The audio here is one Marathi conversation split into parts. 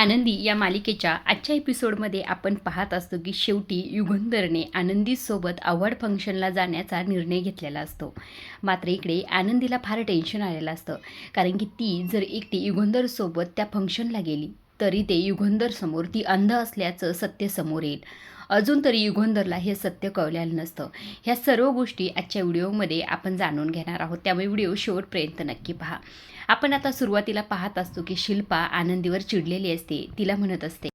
आनंदी या मालिकेच्या आजच्या एपिसोडमध्ये आपण पाहत असतो की शेवटी युगंधरने आनंदीसोबत अवॉर्ड फंक्शनला जाण्याचा निर्णय घेतलेला असतो. मात्र इकडे आनंदीला फार टेन्शन आलेलं असतं, कारण की ती जर एकटी युगंधरसोबत त्या फंक्शनला गेली तरी ते युगंधरसमोर ती अंध असल्याचं सत्य समोर येईल. अजून तरी युगंधरला हे सत्य कळलेलं नसतं. ह्या सर्व गोष्टी आजच्या व्हिडिओमध्ये आपण जाणून घेणार आहोत, त्यामुळे व्हिडिओ शेवटपर्यंत नक्की पहा. आपण आता सुरुवातीला पाहत असतो की शिल्पा आनंदीवर चिडलेली असते. तिला म्हणत असते,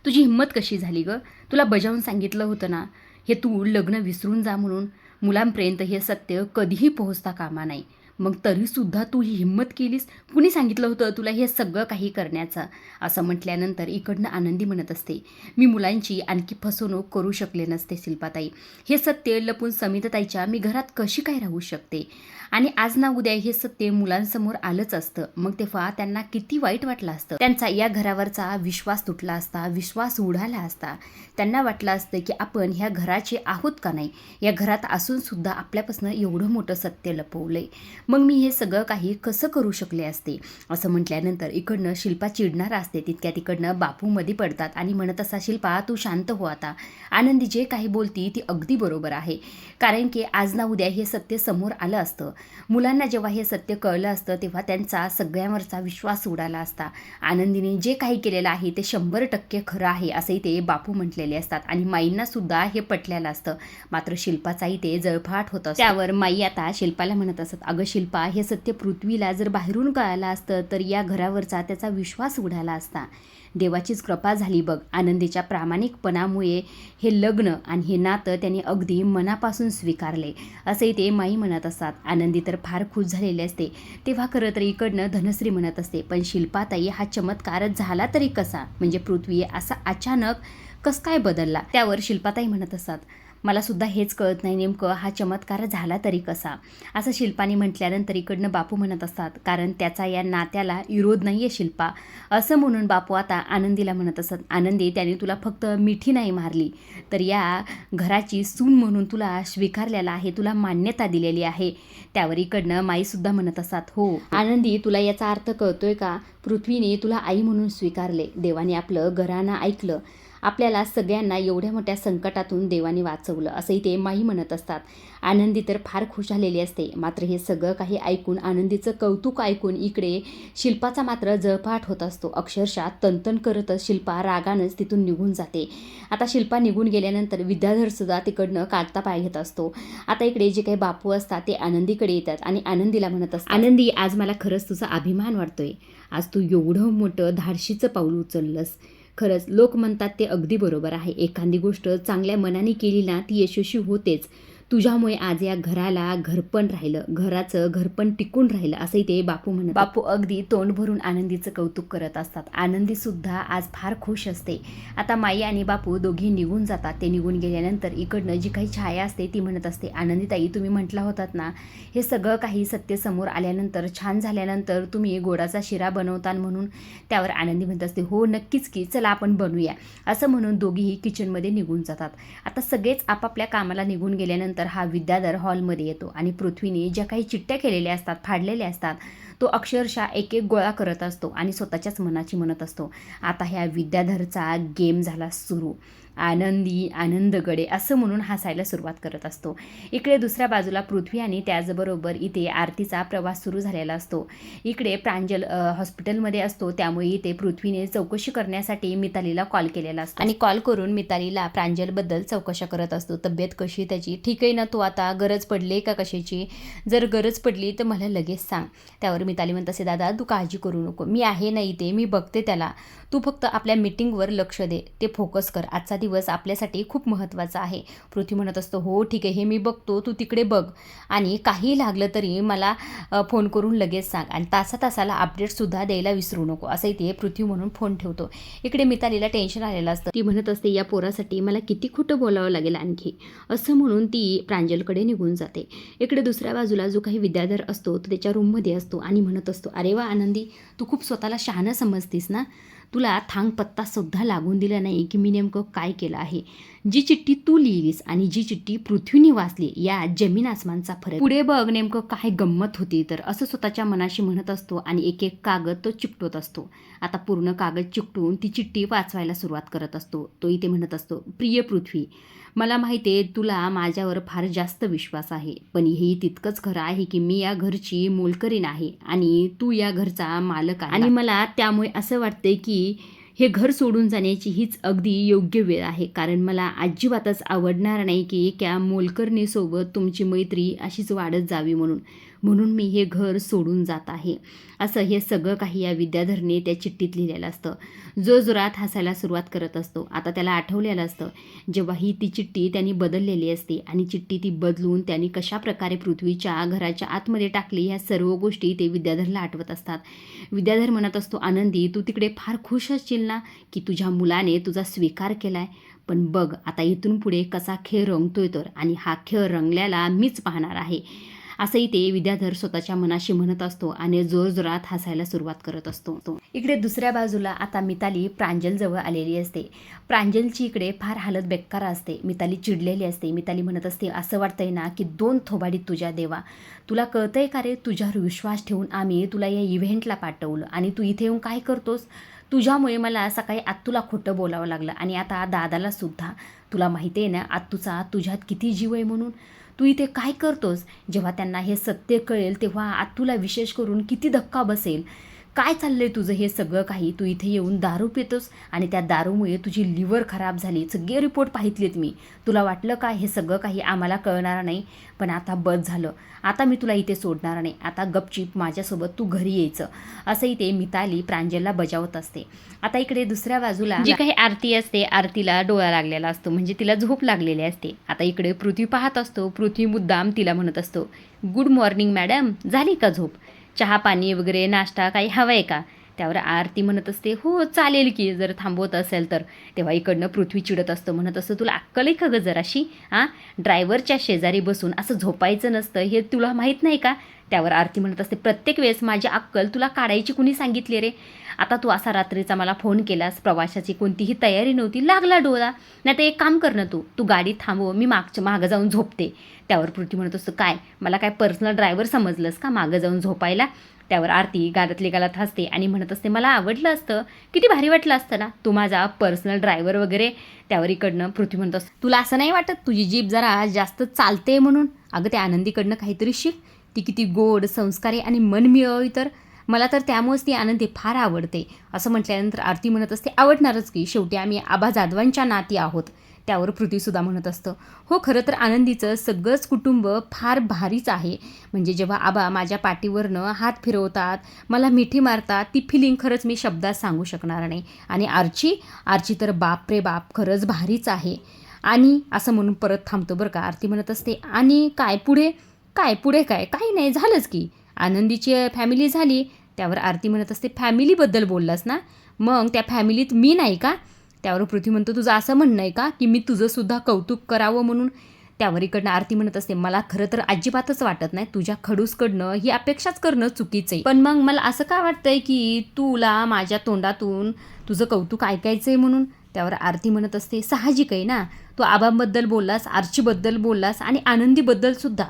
तुझी हिंमत कशी झाली गं? तुला बजावून सांगितलं होतं ना, हे तू लग्न विसरून जा म्हणून. मुलांपर्यंत हे सत्य कधीही पोहोचता कामा नाही. मग तरीसुद्धा तू ही हिंमत केलीस. कुणी सांगितलं होतं तुला हे सगळं काही करण्याचं? असं म्हटल्यानंतर इकडनं आनंदी म्हणत असते, मी मुलांची आणखी फसवणूक करू शकले नसते शिल्पाताई. हे सत्य लपून समिताताईच्या मी घरात कशी काय राहू शकते? आणि आज ना उद्या हे सत्य मुलांसमोर आलंच असतं. मग तेव्हा त्यांना किती वाईट वाटलं असतं. त्यांचा या घरावरचा विश्वास तुटला असता, विश्वास उडाला असता. त्यांना वाटलं असतं की आपण ह्या घराचे आहोत का नाही, या घरात असून सुद्धा आपल्यापासून एवढं मोठं सत्य लपवलंय. मग मी हे सगळं काही कसं करू शकले असते? असं म्हटल्यानंतर इकडनं शिल्पा चिडणार असते. तितक्या तिकडनं बापू मध्ये पडतात आणि म्हणत असा, शिल्पा तू शांत हो आता. आनंदी जे काही बोलती ती अगदी बरोबर आहे, कारण की आज ना उद्या हे सत्य समोर आलं असतं. मुलांना जेव्हा हे सत्य कळलं असतं तेव्हा त्यांचा सगळ्यांवरचा विश्वास उडाला असता. आनंदीने जे काही केलेलं आहे ते 100% खरं आहे असंही ते बापू म्हटलेले असतात आणि माईंना सुद्धा हे पटलेलं असतं. मात्र शिल्पाचाही ते जळफाट होत असतं. त्यावर माई आता शिल्पाला म्हणत असत, अगं शिल्पा, हे सत्य पृथ्वीला जर बाहेरून कळालं असतं तर या घरावरचा त्याचा विश्वास उडाला असता. देवाचीच कृपा झाली बघ. आनंदीच्या प्रामाणिकपणामुळे हे लग्न आणि हे नातं त्याने अगदी मनापासून स्वीकारले असंही ते माई म्हणत असतात. आनंदी तर फार खुश झालेली असते. तेव्हा खरं तर इकडनं धनश्री म्हणत असते, पण शिल्पाताई हा चमत्कारच झाला तरी कसा? म्हणजे पृथ्वी असा अचानक कस काय बदलला? त्यावर शिल्पाताई म्हणत असतात, मला सुद्धा हेच कळत नाही नेमकं हा चमत्कार झाला तरी कसा? असं शिल्पाने म्हटल्यानंतर इकडनं बापू म्हणत असतात, कारण त्याचा या नात्याला विरोध नाही आहे शिल्पा. असं म्हणून बापू आता आनंदीला म्हणत असत, आनंदी, त्याने तुला फक्त मिठी नाही मारली तर या घराची सून म्हणून तुला स्वीकारलेला आहे, तुला मान्यता दिलेली आहे. त्यावर इकडनं माईसुद्धा म्हणत असतात, हो आनंदी, तुला याचा अर्थ कळतोय का? पृथ्वीने तुला आई म्हणून स्वीकारले. देवाने आपलं घराणं ऐकलं. आपल्याला सगळ्यांना एवढ्या मोठ्या संकटातून देवाने वाचवलं असंही ते माई म्हणत असतात. आनंदी तर फार खुश झालेली असते. मात्र हे सगळं काही ऐकून, आनंदीचं कौतुक ऐकून इकडे शिल्पाचा मात्र जळफाट होत असतो. अक्षरशः तनतन करतच शिल्पा रागानंच तिथून निघून जाते. आता शिल्पा निघून गेल्यानंतर विद्याधरसुद्धा तिकडनं काढता पाय घेत असतो. आता इकडे जे काही बापू असतात ते आनंदीकडे येतात आणि आनंदीला म्हणत असतात, आनंदी, आज मला खरंच तुझा अभिमान वाटतोय. आज तू एवढं मोठं धाडशीचं पाऊल उचललंस. खरंच लोक म्हणतात ते अगदी बरोबर आहे. एखादी गोष्ट चांगल्या मनाने केली ना ती यशस्वी होतेच. तुझ्यामुळे आज या घराला घरपण राहिलं, घराचं घरपण टिकून राहिलं असंही ते बापू म्हणत. बापू अगदी तोंड भरून आनंदीचं कौतुक करत असतात. आनंदीसुद्धा आज फार खुश असते. आता माई आणि बापू दोघी निघून जातात. ते निघून गेल्यानंतर इकडनं जी काही छाया असते ती म्हणत असते, आनंदीताई, तुम्ही म्हटला होतात ना हे सगळं काही सत्य समोर आल्यानंतर, छान झाल्यानंतर तुम्ही गोडाचा शिरा बनवतान म्हणून. त्यावर आनंदी म्हणत असते, हो नक्कीच की, चला आपण बनवूया. असं म्हणून दोघीही किचनमध्ये निघून जातात. आता सगळेच आपापल्या कामाला निघून गेल्यानंतर हा विद्याधर हॉलमध्ये येतो आणि पृथ्वीने ज्या काही चिठ्ठ्या केलेल्या असतात, फाडलेल्या असतात, तो अक्षरशः एक एक गोळा करत असतो आणि स्वतःच्याच मनाची म्हणत असतो, आता ह्या विद्याधरचा गेम झाला सुरू. आनंदी आनंदगडे असं म्हणून हसायला सुरुवात करत असतो. इकडे दुसऱ्या बाजूला पृथ्वी आणि त्याचबरोबर इथे आरतीचा प्रवास सुरू झालेला असतो. इकडे प्रांजल हॉस्पिटलमध्ये असतो, त्यामुळे इथे पृथ्वीने चौकशी करण्यासाठी मितालीला कॉल केलेला असतो आणि कॉल करून मितालीला प्रांजलबद्दल चौकशा करत असतो. तब्येत कशी त्याची? ठीक आहे ना तू? आता गरज पडली का कशाची? जर गरज पडली तर मला लगेच सांग. त्यावर मिताली म्हणत असे, दादा तू काळजी करू नको, मी आहे ना इथे, मी बघते त्याला. तू फक्त आपल्या मीटिंगवर लक्ष दे, ते फोकस कर. आजचा दिवस आपल्यासाठी खूप महत्त्वाचा आहे. पृथ्वी म्हणत असतो, हो ठीक आहे, हे मी बघतो, तू तिकडे बघ आणि काही लागलं तरी मला फोन करून लगेच सांग आणि तासाला अपडेटसुद्धा द्यायला विसरू नको. असंही ते पृथ्वी म्हणून फोन ठेवतो. इकडे मितालीला टेन्शन आलेलं असतं. ती म्हणत असते, या पोरासाठी मला किती खोटं बोलावं लागेल आणखी, असं म्हणून ती प्रांजलकडे निघून जाते. इकडे दुसऱ्या बाजूला जो काही विद्याधर असतो तो त्याच्या रूममध्ये असतो आणि म्हणत असतो, अरे वा आनंदी, तू खूप स्वतःला शहाणं समजतीस ना. तुला थांग पत्ता सुद्धा लागून दिला नाही की मी नेमकं काय केलं आहे. जी चिठ्ठी तू लिहिलीस आणि जी चिठ्ठी पृथ्वीने वाचली या जमीन आसमानचा फरक. पुढे बघ नेमकं काय गंमत होती तर असं स्वतःच्या मनाशी म्हणत असतो आणि एक एक कागद तो चिकटवत असतो. आता पूर्ण कागद चिकटून ती चिठ्ठी वाचवायला सुरुवात करत असतो. तो इथे म्हणत असतो, प्रिय पृथ्वी, मला माहिती आहे तुला माझ्यावर फार जास्त विश्वास आहे, पण हेही तितकंच खरं आहे की मी या घरची मोलकरीण आहे आणि तू या घरचा मालक आहे आणि मला त्यामुळे असं वाटतंय की हे घर सोडून जाण्याची हीच अगदी योग्य वेळ आहे, कारण मला अजिबातच आवडणार नाही की एका मोलकरणीसोबत तुमची मैत्री अशीच वाढत जावी म्हणून मी हे घर सोडून जात आहे. असं हे सगळं काही या विद्याधरने त्या चिठ्ठीत लिहिलेलं असतं. जोरात हसायला सुरुवात करत असतो. आता त्याला आठवलेलं असतं जेव्हा ही ती चिठ्ठी त्यांनी बदललेली असते आणि चिठ्ठी ती बदलून त्यांनी कशाप्रकारे पृथ्वीच्या घराच्या आतमध्ये टाकली ह्या सर्व गोष्टी ते विद्याधरला आठवत असतात. विद्याधर म्हणत असतो, आनंदी तू तिकडे फार खुश असशील ना की तुझ्या मुलाने तुझा स्वीकार केलाय, पण बघ आता इथून पुढे कसा खेळ रंगतोय तर, आणि हा खेळ रंगल्याला मीच पाहणार आहे. असंही ते विद्याधर स्वतःच्या मनाशी म्हणत असतो आणि जोरजोरात हसायला सुरुवात करत असतो. इकडे दुसऱ्या बाजूला आता मिताली प्रांजलजवळ आलेली असते. प्रांजलची इकडे फार हालत बेकार असते. मिताली चिडलेली असते. मिताली म्हणत असते, असं वाटतंय ना की 2 थोबाडीत तुझ्या देवा, तुला कळतंय का रे, तुझ्यावर विश्वास ठेवून आम्ही तुला या इव्हेंटला पाठवलं आणि तू इथे येऊन काय करतोस. तुझ्यामुळे मला सकाळी आत्तूला खोटं बोलावं लागलं आणि आता दादाला सुद्धा. तुला माहिती आहे ना आत्तूचा तुझ्यात किती जीव आहे म्हणून. तू इथे काय करतोस. जेव्हा त्यांना हे सत्य कळेल तेव्हा आत्तूला विशेष करून किती धक्का बसेल. काय चाललंय तुझं हे सगळं काही. तू इथे येऊन दारू पितोस आणि त्या दारूमुळे तुझी लिव्हर खराब झाली. सगळे रिपोर्ट पाहितलेत मी. तुला वाटलं का हे सगळं काही आम्हाला कळणार नाही, पण आता बस झालं. आता मी तुला इथे सोडणार नाही. आता गपचीप माझ्यासोबत तू घरी यायचं. असंही ते मिताली प्रांजलला बजावत असते. आता इकडे दुसऱ्या बाजूला जी काही आरती असते, आरतीला डोळा लागलेला असतो, म्हणजे तिला झोप लागलेली असते. आता इकडे पृथ्वी पाहत असतो. पृथ्वी मुद्दाम तिला म्हणत असतो, गुड मॉर्निंग मॅडम, झाली का झोप. चहा पाणी वगैरे नाश्ता काही हवं आहे का. त्यावर आरती म्हणत असते, हो चालेल की, जर थांबवत असेल तर. तेव्हा इकडनं पृथ्वी चिडत असतो. म्हणत असतो, तुला अक्कल आहे का गं जराशी. ड्रायव्हरच्या शेजारी बसून असं झोपायचं नसतं हे तुला माहीत नाही का. त्यावर आरती म्हणत असते, प्रत्येक वेळेस माझी अक्कल तुला काढायची कुणी सांगितले रे. आता तू असा रात्रीचा मला फोन केलास, प्रवासाची कोणतीही तयारी नव्हती, लागला डोळा. नाही तर एक काम कर ना, तू गाडी थांबव, मी मागं जाऊन झोपते. त्यावर पृथ्वी म्हणत असतो, काय मला काय पर्सनल ड्रायव्हर समजलंस का मागं जाऊन झोपायला. त्यावर आरती गालातले गालात हसते आणि म्हणत असते, मला आवडलं असतं, किती भारी वाटलं असतं ना तू माझा पर्सनल ड्रायव्हर वगैरे. त्यावर इकडनं पृथ्वी म्हणत असतो, तुला असं नाही वाटत तुझी जीभ जरा जास्त चालते म्हणून. अगं त्या आनंदीकडनं काहीतरी शिक. ती किती गोड, संस्कारी आणि मनमिळावी तर. मला तर त्यामुळेच ती आनंदी फार आवडते. असं म्हटल्यानंतर आरती म्हणत असते, आवडणारच की, शेवटी आम्ही आबा जाधवांच्या नाती आहोत. त्यावर पृथ्वीसुद्धा म्हणत असतं, हो खरं तर आनंदीचं सगळंच कुटुंब फार भारीच आहे. म्हणजे जेव्हा आबा माझ्या पाठीवरनं हात फिरवतात, मला मिठी मारतात, ती फिलिंग खरंच मी शब्दात सांगू शकणार नाही. आणि आरची तर बाप रे बाप, खरंच भारीच आहे. आणि असं म्हणून परत थांबतो बरं का. आरती म्हणत असते, आणि काय पुढे काय काही नाही, झालंच की, आनंदीची फॅमिली झाली. त्यावर आरती म्हणत असते, फॅमिलीबद्दल बोललास ना, मग त्या फॅमिलीत मी नाही का. त्यावर पृथ्वी म्हणतो, तुझं असं म्हणणं आहे का की मी तुझंसुद्धा कौतुक करावं म्हणून. त्यावर इकडनं आरती म्हणत असते, मला खरं तर अजिबातच वाटत नाही तुझ्या खडूसकडनं ही अपेक्षाच करणं चुकीचं आहे, पण मग मला असं का वाटतंय की तुला माझ्या तोंडातून तुझं कौतुक ऐकायचं आहे म्हणून. त्यावर आरती म्हणत असते, साहजिक आहे ना, तू आबांबद्दल बोललास, आर्चीबद्दल बोललास आणि आनंदीबद्दलसुद्धा.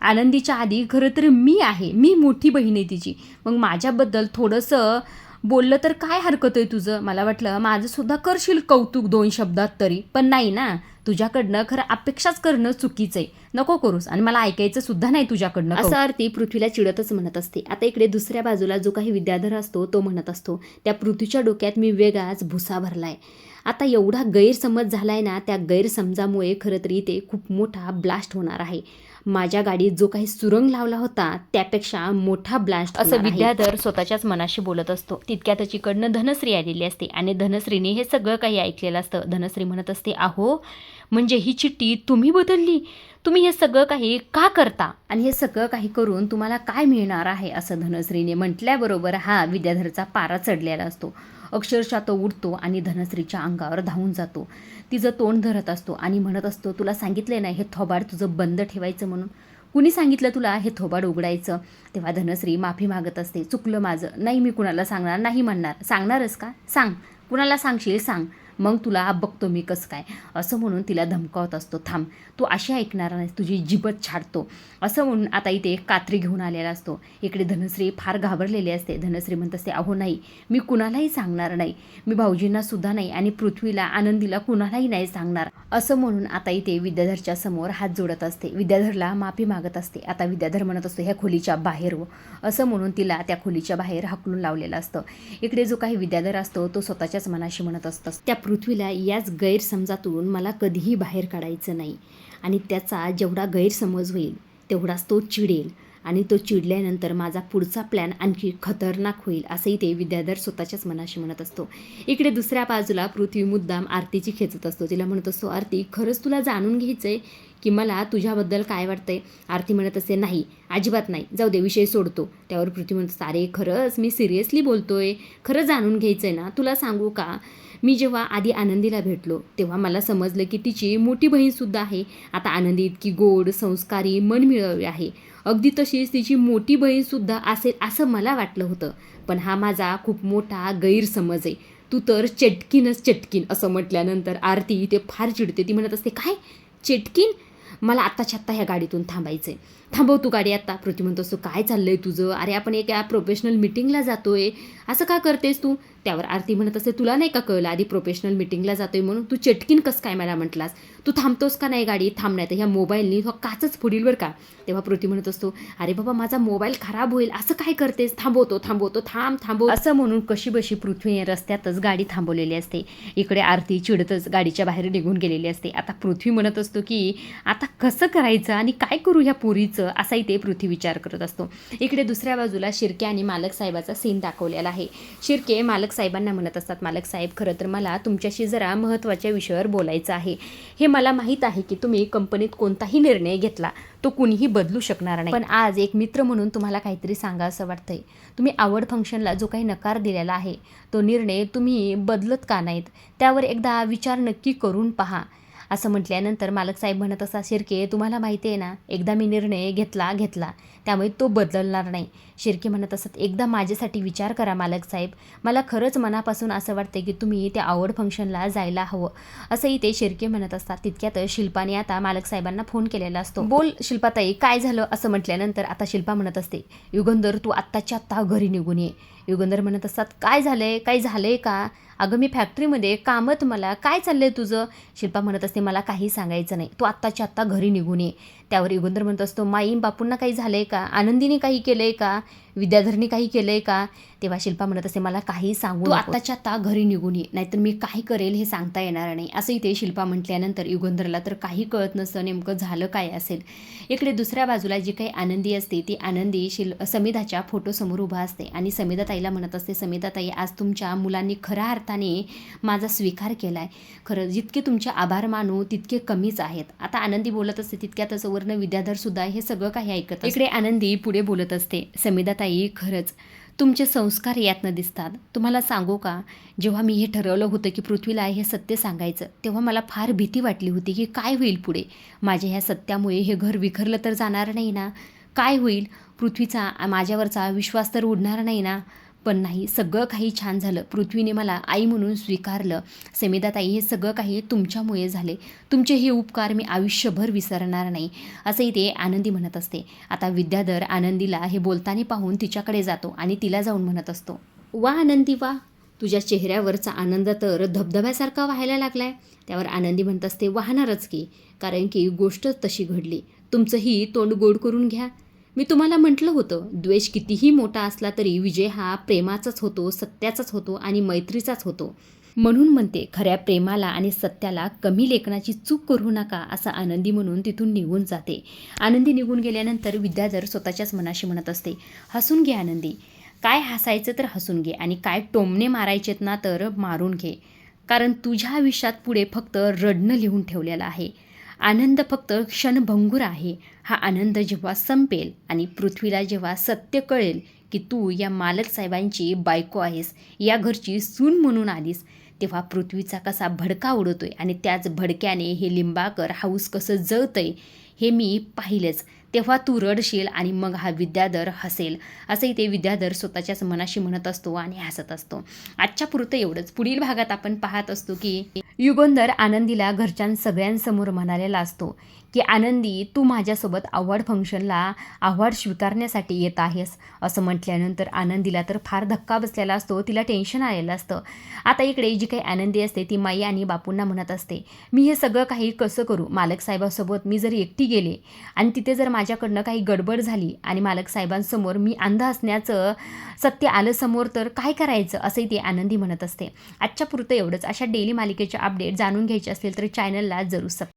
आनंदीच्या आधी खरं तर मी आहे, मी मोठी बहीण आहे तिची, मग माझ्याबद्दल थोडंसं बोललं तर काय हरकत आहे तुझं. मला वाटलं माझंसुद्धा करशील कौतुक 2 शब्दात तरी, पण नाही ना, तुझ्याकडनं खरं अपेक्षाच करणं चुकीचं आहे, नको करूस, आणि मला ऐकायचं सुद्धा नाही तुझ्याकडनं. असं आरती पृथ्वीला चिडतच म्हणत असते. आता इकडे दुसऱ्या बाजूला जो काही विद्याधर असतो तो म्हणत असतो, त्या पृथ्वीच्या डोक्यात मी वेगळाच भुसा भरलाय. आता एवढा गैरसमज झालाय ना, त्या गैरसमजामुळे खरं तरी ते खूप मोठा ब्लास्ट होणार आहे. माझ्या गाडीत जो काही सुरंग लावला होता त्यापेक्षा मोठा ब्लास्ट, असं विद्याधर स्वतःच्याच मनाशी बोलत असतो. तितक्यात त्याच्याकडनं धनश्री आलेली असते आणि धनश्रीने हे सगळं काही ऐकलेलं असतं. धनश्री म्हणत असते, अहो म्हणजे ही चिठ्ठी तुम्ही बदलली, तुम्ही हे सगळं काही का करता आणि हे सगळं काही करून तुम्हाला काय मिळणार आहे. असं धनश्रीने म्हटल्याबरोबर हा विद्याधरचा पारा चढलेला असतो. अक्षरशः तो उठतो आणि धनश्रीच्या अंगावर धावून जातो. तिचं तोंड धरत असतो आणि म्हणत असतो, तुला सांगितले नाही हे थोबाड तुझं बंद ठेवायचं म्हणून. कुणी सांगितलं तुला हे थोबाड उघडायचं. तेव्हा धनश्री माफी मागत असते, चुकलं माझं, नाही मी कुणाला सांगणार नाही म्हणणार. सांगणारच का, सांग, कुणाला सांगशील सांग, मग तुला बघतो मी कसं काय, असं म्हणून तिला धमकावत असतो. थांब, तू अशी ऐकणार नाहीस, तुझी जिभत छाडतो, असं म्हणून आता इथे कात्री घेऊन आलेला असतो. इकडे धनश्री फार घाबरलेली असते. धनश्री म्हणत असते, अहो नाही, मी कुणालाही सांगणार नाही, मी भाऊजींना सुद्धा नाही आणि पृथ्वीला, आनंदीला कुणालाही नाही सांगणार, असं म्हणून आता इथे विद्याधरच्या समोर हात जोडत असते. विद्याधरला माफी मागत असते. आता विद्याधर म्हणत असतो, ह्या खोलीच्या बाहेर हो, असं म्हणून तिला त्या खोलीच्या बाहेर हाकलून लावलेलं असतं. इकडे जो काही विद्याधर असतो तो स्वतःच्याच मनाशी म्हणत असतो, त्या पृथ्वीला याच गैरसमजातून मला कधीही बाहेर काढायचं नाही आणि त्याचा जेवढा गैरसमज होईल तेवढाच तो चिडेल आणि तो चिडल्यानंतर माझा पुढचा प्लॅन आणखी खतरनाक होईल, असंही ते विद्याधर स्वतःच्याच मनाशी म्हणत असतो. इकडे दुसऱ्या बाजूला पृथ्वी मुद्दाम आरतीची खेचत असतो. तिला म्हणत असतो, आरती खरंच तुला जाणून घ्यायचं आहे की मला तुझ्याबद्दल काय वाटतंय? आरती म्हणत असते, नाही, अजिबात नाही, जाऊ दे, विषय सोडतो. त्यावर पृथ्वी म्हणत असते, अरे खरंच मी सिरियसली बोलतोय, खरंच जाणून घ्यायचं आहे ना. तुला सांगू का, मी जेव्हा आधी आनंदीला भेटलो तेव्हा मला समजलं की तिची मोठी बहीणसुद्धा आहे. आता आनंदी इतकी गोड, संस्कारी, मनमिळावी आहे, अगदी तशीच तिची मोठी बहीणसुद्धा असेल असं मला वाटलं होतं. पण हा माझा खूप मोठा गैरसमज आहे. तू तर चटकीनच चटकीन, असं म्हटल्यानंतर आरती ते फार चिडते. ती म्हणत असते, काय चटकीन? मला आत्ताच्या आत्ता ह्या गाडीतून थांबायचं आहे. थांबव तू गाडी आत्ता. पृथ्वी म्हणतो असतो, काय चाललंय तुझं? अरे आपण एका प्रोफेशनल मिटिंगला जातोय, असं का करतेस तू? त्यावर आरती म्हणत असते, तुला नाही का कळलं आधी प्रोफेशनल मिटिंगला जातोय म्हणून? तू चटकीन कसं काय मला म्हटलास? तू थांबतोस का नाही गाडी? थांब, नाही तर ह्या मोबाईलनी तो काचच फोडील बरं का. तेव्हा पृथ्वी म्हणत असतो, अरे बाबा माझा मोबाईल खराब होईल, असं काय करतेस? थांबवतो, थांबव, असं म्हणून कशीबशी पृथ्वीने रस्त्यातच गाडी थांबवलेली असते. इकडे आरती चिडतच गाडीच्या बाहेर निघून गेलेली असते. आता पृथ्वी म्हणत असतो की आता कसं करायचं आणि काय करू ह्या पोरीचं, असाही ते पृथ्वी विचार करत असतो. इकडे दुसऱ्या बाजूला शिर्के आणि मालक साहेबाचा सीन दाखवलेला आहे. शिर्के मालक साहेबांना म्हणत असतात, मालक साहेब खरं तर मला तुमच्याशी जरा महत्त्वाच्या विषयावर बोलायचं आहे. हे मला माहीत आहे की तुम्ही कंपनीत कोणताही निर्णय घेतला तो कुणीही बदलू शकणार नाही, पण आज एक मित्र म्हणून तुम्हाला काहीतरी सांगा असं वाटतंय. तुम्ही आवड फंक्शनला जो काही नकार दिलेला आहे तो निर्णय तुम्ही बदलत का नाहीत, त्यावर एकदा विचार नक्की करून पहा, असं म्हटल्यानंतर मालक साहेब म्हणत असतात, शिर्के तुम्हाला माहिती आहे ना, एकदा मी निर्णय घेतला त्यामुळे तो बदलणार नाही. शिर्के म्हणत असत, एकदा माझ्यासाठी विचार करा मालक साहेब, मला खरंच मनापासून असं वाटते की तुम्ही त्या आवड फंक्शनला जायला हवं, असंही ते शिर्के म्हणत असतात. तितक्यात शिल्पाने आता मालक साहेबांना फोन केलेला असतो. बोल शिल्पाताई, काय झालं, असं म्हटल्यानंतर आता शिल्पा म्हणत असते, युगंधर तू आत्ताच्या आत्ता घरी निघून ये. युगंधर म्हणत असतात, काय झालंय, काही झालंय का? अगं मी फॅक्टरीमध्ये कामत, मला काय चाललंय तुझं? शिल्पा म्हणत असते, मला काही सांगायचं नाही, तू आत्ताच्या आत्ता घरी निघून ये. त्यावर युगंधर म्हणत असतो, माई बापूंना काही झालंय का? आनंदीने काही केलंय का? विद्याधरनी काही केलंय का? तेव्हा शिल्पा म्हणत असते, मला काही सांगू, तू आत्ताच्या आत्ता घरी निघून ये, नाहीतर मी काही करेल हे सांगता येणार नाही, असंही ते शिल्पा म्हटल्यानंतर युगंधरला तर काही कळत नसतं नेमकं झालं काय असेल. इकडे दुसऱ्या बाजूला जी काही आनंदी असते ती आनंदी समिधाच्या फोटोसमोर उभा असते आणि समिधा ताईला म्हणत असते, समिधा ताई आज तुमच्या मुलांनी खऱ्या अर्थाने माझा स्वीकार केला आहे, खरं जितके तुमचे आभार मानू तितके कमीच आहेत. आता आनंदी बोलत असते तितक्यातच वर्ण विद्याधरसुद्धा हे सगळं काही ऐकत. इकडे आनंदी पुढे बोलत असते, समिधा ताई खरंच तुमचे संस्कार यातनं दिसतात. तुम्हाला सांगू का, जेव्हा मी हे ठरवलं होतं की पृथ्वीला हे सत्य सांगायचं तेव्हा मला फार भीती वाटली होती की काय होईल पुढे, माझ्या ह्या सत्यामुळे हे घर विखरलं तर जाणार नाही ना, काय होईल, पृथ्वीचा माझ्यावरचा विश्वास तर उडणार नाही ना. पण नाही, सगळं काही छान झालं, पृथ्वीने मला आई म्हणून स्वीकारलं. समिधाताई हे सगळं काही तुमच्यामुळे झाले, तुमचे हे उपकार मी आयुष्यभर विसरणार नाही, असंही ते आनंदी म्हणत असते. आता विद्याधर आनंदीला हे बोलताना पाहून तिच्याकडे जातो आणि तिला जाऊन म्हणत असतो, वा आनंदी वा, तुझ्या चेहऱ्यावरचा आनंद तर धबधब्यासारखा व्हायला लागलाय. त्यावर आनंदी म्हणत असते, वाहणारच की, कारण की गोष्टच तशी घडली, तुमचंही तोंड गोड करून घ्या. मी तुम्हाला म्हटलं होतं, द्वेष कितीही मोठा असला तरी विजय हा प्रेमाचाच होतो, सत्याचाच होतो आणि मैत्रीचाच होतो. म्हणून म्हणते, खऱ्या प्रेमाला आणि सत्याला कमी लेखनाची चूक करू नका, असं आनंदी म्हणून तिथून निघून जाते. आनंदी निघून गेल्यानंतर विद्याधर स्वतःच्याच मनाशी म्हणत असते, हसून घे आनंदी, काय हसायचं तर हसून घे आणि काय टोमणे मारायचेत ना तर मारून घे, कारण तुझ्या आयुष्यात पुढे फक्त रडणं लिहून ठेवलेलं आहे. आनंद फक्त क्षणभंगूर आहे. हा आनंद जेव्हा संपेल आणि पृथ्वीला जेव्हा सत्य कळेल की तू या मालक साहेबांची बायको आहेस, या घरची सून म्हणून आलीस, तेव्हा पृथ्वीचा कसा भडका उडतोय आणि त्याच भडक्याने हे लिंबाकर हाऊस कसं जळतंय हे मी पाहिलंच. तेव्हा तू रडशील आणि मग हा विद्याधर हसेल. असंही ते विद्याधर स्वतःच्याच मनाशी म्हणत असतो आणि हसत असतो. आजच्या पुरतं एवढंच. पुढील भागात आपण पाहत असतो की युगंधर आनंदीला घरच्यां सगळ्यांसमोर म्हणालेला असतो की आनंदी, तू माझ्यासोबत अवॉर्ड फंक्शनला अवॉर्ड स्वीकारण्यासाठी येत आहेस. असं म्हटल्यानंतर आनंदीला तर फार धक्का बसलेला असतो. तिला टेन्शन आलेलं असतं. आता इकडे जी काही आनंदी असते ती माई आणि बापूंना म्हणत असते, मी हे सगळं काही कसं करू? मालक साहेबांसोबत मी जर एकटी गेले आणि तिथे जर माझ्याकडनं काही गडबड झाली आणि मालक साहेबांसमोर मी अंध असण्याचं सत्य आलं समोर तर काय करायचं? असंही ती आनंदी म्हणत असते. आजच्या पुरतं एवढंच. अशा डेली मालिकेच्या अपडेट जाणून घ्यायचे असतील तर चॅनलला जरूर सबस्क्राईब